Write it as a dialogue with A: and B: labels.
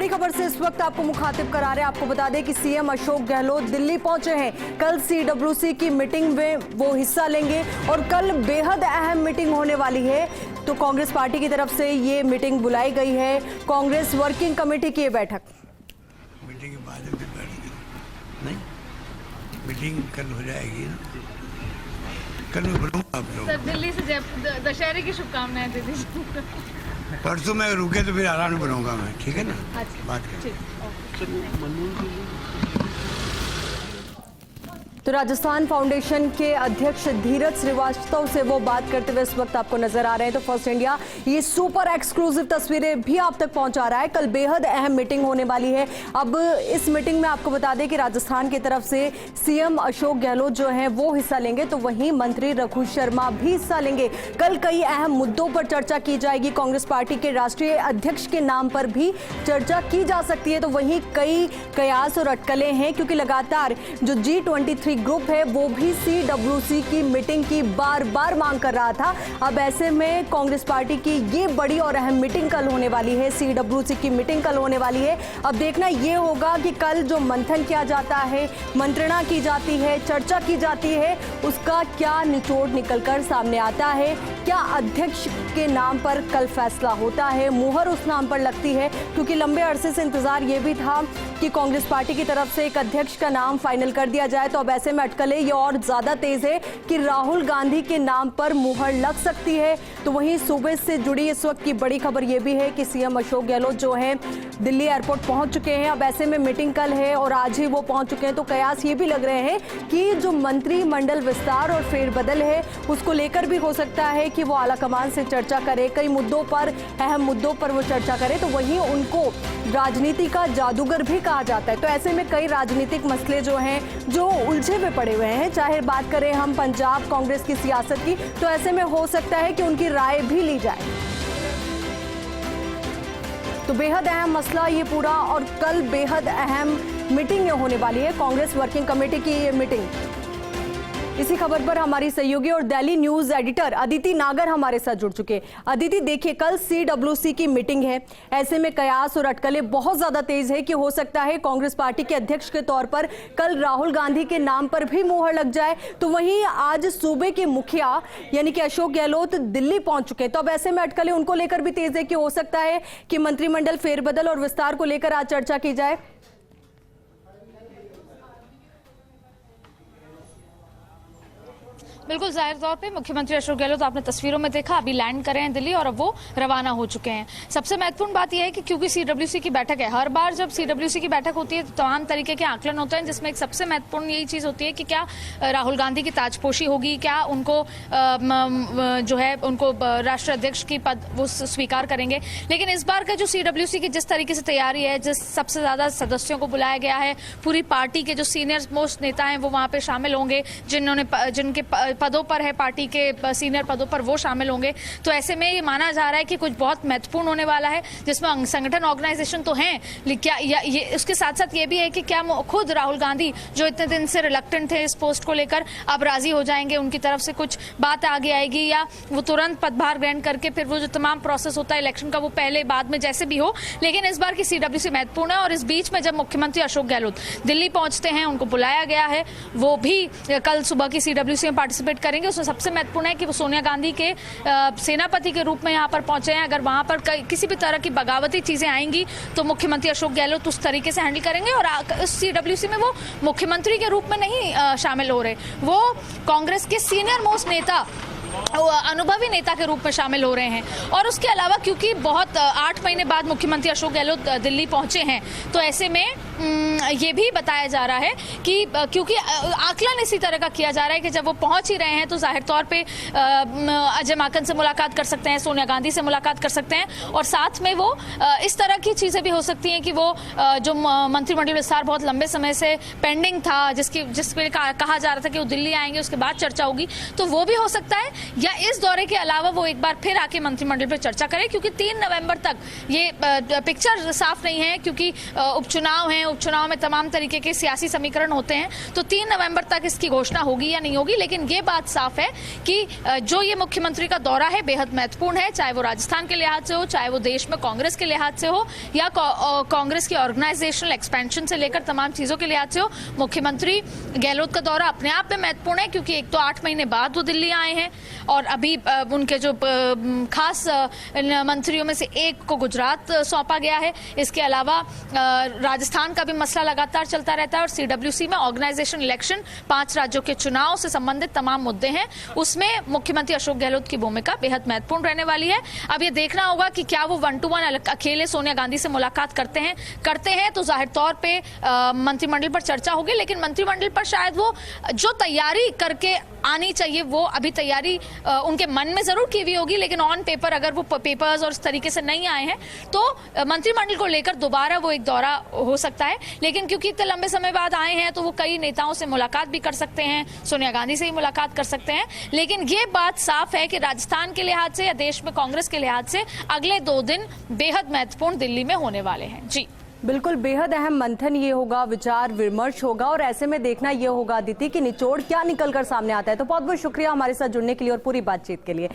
A: बड़ी खबर से इस वक्त आपको मुखातिब करा रहे हैं। आपको बता दें कि सीएम अशोक गहलोत दिल्ली पहुंचे हैं। कल सीडब्ल्यूसी की मीटिंग में वो हिस्सा लेंगे और कल बेहद अहम मीटिंग होने वाली है। तो कांग्रेस पार्टी की तरफ से ये मीटिंग बुलाई गई है। कांग्रेस वर्किंग कमेटी की बैठक
B: मीटिंग के बाद नहीं, मीटिंग कल हो जाएगी ना। कल मैं बुलाऊंगा आप लोग।
C: सर दिल्ली से दशहरे की शुभकामनाएं दे दीजिए।
B: परसों में रुके तो फिर आराम से बनाऊंगा मैं, ठीक है ना।
C: अच्छा,
B: बात करें।
A: तो राजस्थान फाउंडेशन के अध्यक्ष धीरज श्रीवास्तव से वो बात करते हुए इस वक्त आपको नजर आ रहे हैं। तो फर्स्ट इंडिया ये सुपर एक्सक्लूसिव तस्वीरें भी आप तक पहुंचा रहा है। कल बेहद अहम मीटिंग होने वाली है। अब इस मीटिंग में आपको बता दें कि राजस्थान की तरफ से सीएम अशोक गहलोत जो है वो हिस्सा लेंगे, तो वहीं मंत्री रघु शर्मा भी हिस्सा लेंगे। कल कई अहम मुद्दों पर चर्चा की जाएगी। कांग्रेस पार्टी के राष्ट्रीय अध्यक्ष के नाम पर भी चर्चा की जा सकती है। तो वहीं कई कयास और अटकलें हैं, क्योंकि लगातार जो G23 ग्रुप है वो भी सीडब्ल्यूसी की मीटिंग की बार बार मांग कर रहा था। अब ऐसे में कांग्रेस पार्टी की ये बड़ी और अहम मीटिंग कल होने वाली है। सीडब्ल्यूसी की मीटिंग कल होने वाली है। अब देखना ये होगा कि कल जो मंथन किया जाता है, मंत्रणा की जाती है, चर्चा की जाती है, उसका क्या निचोड़ निकलकर सामने आता है। क्या अध्यक्ष के नाम पर कल फैसला होता है, मुहर उस नाम पर लगती है, क्योंकि लंबे अरसे से इंतजार ये भी था कि कांग्रेस पार्टी की तरफ से एक अध्यक्ष का नाम फाइनल कर दिया जाए। तो अब ऐसे में अटकलें ये और ज्यादा तेज है कि राहुल गांधी के नाम पर मुहर लग सकती है। तो वहीं सूबे से जुड़ी इस वक्त की बड़ी खबर ये भी है कि सीएम अशोक गहलोत जो है दिल्ली एयरपोर्ट पहुंच चुके हैं। अब ऐसे में मीटिंग कल है और आज ही वो पहुंच चुके हैं। तो कयास ये भी लग रहे हैं कि जो मंत्रिमंडल विस्तार और फेरबदल है उसको लेकर भी हो सकता है कि वो आलाकमान से चर्चा करे, कई मुद्दों पर, अहम मुद्दों पर वो चर्चा करे। तो वहीं उनको राजनीति का जादूगर भी कहा जाता है। तो ऐसे में कई राजनीतिक मसले जो हैं जो उलझे हुए पड़े हुए हैं। चाहे बात करें हम पंजाब कांग्रेस की सियासत की, तो ऐसे में हो सकता है कि उनकी राय भी ली जाए। तो बेहद अहम मसला ये पूरा, और कल बेहद अहम मीटिंग होने वाली है, कांग्रेस वर्किंग कमेटी की ये मीटिंग। इसी खबर पर हमारी सहयोगी और दिल्ली न्यूज एडिटर अदिति नागर हमारे साथ जुड़ चुके हैं। अदिति, देखिए कल सीडब्ल्यूसी की मीटिंग है। ऐसे में कयास और अटकलें बहुत ज्यादा तेज है कि हो सकता है कांग्रेस पार्टी के अध्यक्ष के तौर पर कल राहुल गांधी के नाम पर भी मुहर लग जाए। तो वहीं आज सूबे के मुखिया यानी कि अशोक गहलोत दिल्ली पहुंच चुके हैं। तो अब ऐसे में अटकलें उनको लेकर भी तेज है कि हो सकता है कि मंत्रिमंडल फेरबदल और विस्तार को लेकर आज चर्चा की जाए।
C: बिल्कुल, जाहिर तौर पे मुख्यमंत्री अशोक गहलोत आपने तस्वीरों में देखा, अभी लैंड करे हैं दिल्ली और अब वो रवाना हो चुके हैं। सबसे महत्वपूर्ण बात यह है कि क्योंकि सीडब्ल्यूसी की बैठक है, हर बार जब सीडब्ल्यूसी की बैठक होती है तो तमाम तरीके के आकलन होते हैं, जिसमें एक सबसे महत्वपूर्ण यही चीज होती है कि क्या राहुल गांधी की ताजपोशी होगी, क्या उनको जो है उनको राष्ट्रीय अध्यक्ष की पद वो स्वीकार करेंगे। लेकिन इस बार का जो सीडब्ल्यूसी की जिस तरीके से तैयारी है, जिस सबसे ज्यादा सदस्यों को बुलाया गया है, पूरी पार्टी के जो सीनियर मोस्ट नेता हैं वो वहां पे शामिल होंगे, जिनके पदों पर है, पार्टी के सीनियर पदों पर वो शामिल होंगे। तो ऐसे में ये माना जा रहा है कि कुछ बहुत महत्वपूर्ण होने वाला है, जिसमें संगठन ऑर्गेनाइजेशन तो हैं, क्या ये उसके साथ साथ ये भी है कि क्या खुद राहुल गांधी जो इतने दिन से रिलक्टेंट थे इस पोस्ट को लेकर, अब राजी हो जाएंगे, उनकी तरफ से कुछ बात आगे आएगी, या वो तुरंत पदभार ग्रहण करके फिर वो जो तमाम प्रोसेस होता है इलेक्शन का वो पहले बाद में जैसे भी हो। लेकिन इस बार की सीडब्ल्यूसी महत्वपूर्ण है और इस बीच में जब मुख्यमंत्री अशोक गहलोत दिल्ली पहुंचते हैं, उनको बुलाया गया है, वो भी कल सुबह की सीडब्ल्यूसी में पार्टिसिपेट करेंगे। उसमें सबसे महत्वपूर्ण है कि वो सोनिया गांधी के सेनापति के रूप में यहाँ पर पहुंचे हैं। अगर वहां पर किसी भी तरह की बगावती चीजें आएंगी तो मुख्यमंत्री अशोक गहलोत उस तरीके से हैंडल करेंगे। और इस सीडब्ल्यूसी में वो मुख्यमंत्री के रूप में नहीं शामिल हो रहे, वो कांग्रेस के सीनियर मोस्ट नेता, अनुभवी नेता के रूप में शामिल हो रहे हैं। और उसके अलावा क्योंकि बहुत 8 महीने बाद मुख्यमंत्री अशोक गहलोत दिल्ली पहुंचे हैं, तो ऐसे में ये भी बताया जा रहा है कि क्योंकि आकलन इसी तरह का किया जा रहा है कि जब वो पहुंच ही रहे हैं तो जाहिर तौर पे अजय माकन से मुलाकात कर सकते हैं, सोनिया गांधी से मुलाकात कर सकते हैं, और साथ में वो इस तरह की चीजें भी हो सकती हैं कि वो जो मंत्रिमंडल विस्तार बहुत लंबे समय से पेंडिंग था, जिस पे कहा जा रहा था कि वो दिल्ली आएंगे, उसके बाद चर्चा होगी, तो वो भी हो सकता है। या इस दौरे के अलावा वो एक बार फिर आके मंत्रिमंडल पर चर्चा करें, क्योंकि 3 नवंबर तक ये पिक्चर साफ नहीं है, क्योंकि उपचुनाव है, उपचुनाव में तमाम तरीके के सियासी समीकरण होते हैं, तो 3 नवंबर तक इसकी घोषणा होगी या नहीं होगी। लेकिन ये बात साफ है कि जो ये मुख्यमंत्री का दौरा है बेहद महत्वपूर्ण है, चाहे वो राजस्थान के लिहाज से हो, चाहे वो देश में कांग्रेस के लिहाज से हो, या कांग्रेस की ऑर्गेनाइजेशनल एक्सपेंशन से लेकर तमाम चीजों के लिहाज से हो। मुख्यमंत्री गहलोत का दौरा अपने आप में महत्वपूर्ण है, क्योंकि एक तो 8 महीने बाद वो दिल्ली आए हैं और अभी उनके जो खास मंत्रियों में से एक को गुजरात सौंपा गया है। इसके अलावा राजस्थान का भी मसला लगातार चलता रहता है और सीडब्ल्यूसी में ऑर्गेनाइजेशन इलेक्शन, 5 राज्यों के चुनाव से संबंधित तमाम मुद्दे हैं, उसमें मुख्यमंत्री अशोक गहलोत की भूमिका बेहद महत्वपूर्ण रहने वाली है। अब ये देखना होगा कि क्या वो 1-to-1 अकेले सोनिया गांधी से मुलाकात करते हैं तो जाहिर तौर पे मंत्रिमंडल पर चर्चा होगी, लेकिन मंत्रिमंडल पर शायद वो जो तैयारी करके आनी चाहिए वो अभी तैयारी उनके मन में जरूर की हुई होगी, लेकिन ऑन पेपर अगर वो पेपर्स और इस तरीके से नहीं आए हैं तो मंत्रिमंडल को लेकर दोबारा वो एक दौरा हो सकता है। लेकिन क्योंकि इतने लंबे समय बाद आए हैं तो वो कई नेताओं से मुलाकात भी कर सकते हैं, सोनिया गांधी से ही मुलाकात कर सकते हैं। लेकिन ये बात साफ है कि राजस्थान के लिहाज से या देश में कांग्रेस के लिहाज से अगले 2 दिन बेहद महत्वपूर्ण दिल्ली में होने वाले हैं। जी
A: बिल्कुल, बेहद अहम मंथन ये होगा, विचार विमर्श होगा और ऐसे में देखना ये होगा अदिति कि निचोड़ क्या निकलकर सामने आता है। तो बहुत बहुत शुक्रिया हमारे साथ जुड़ने के लिए और पूरी बातचीत के लिए।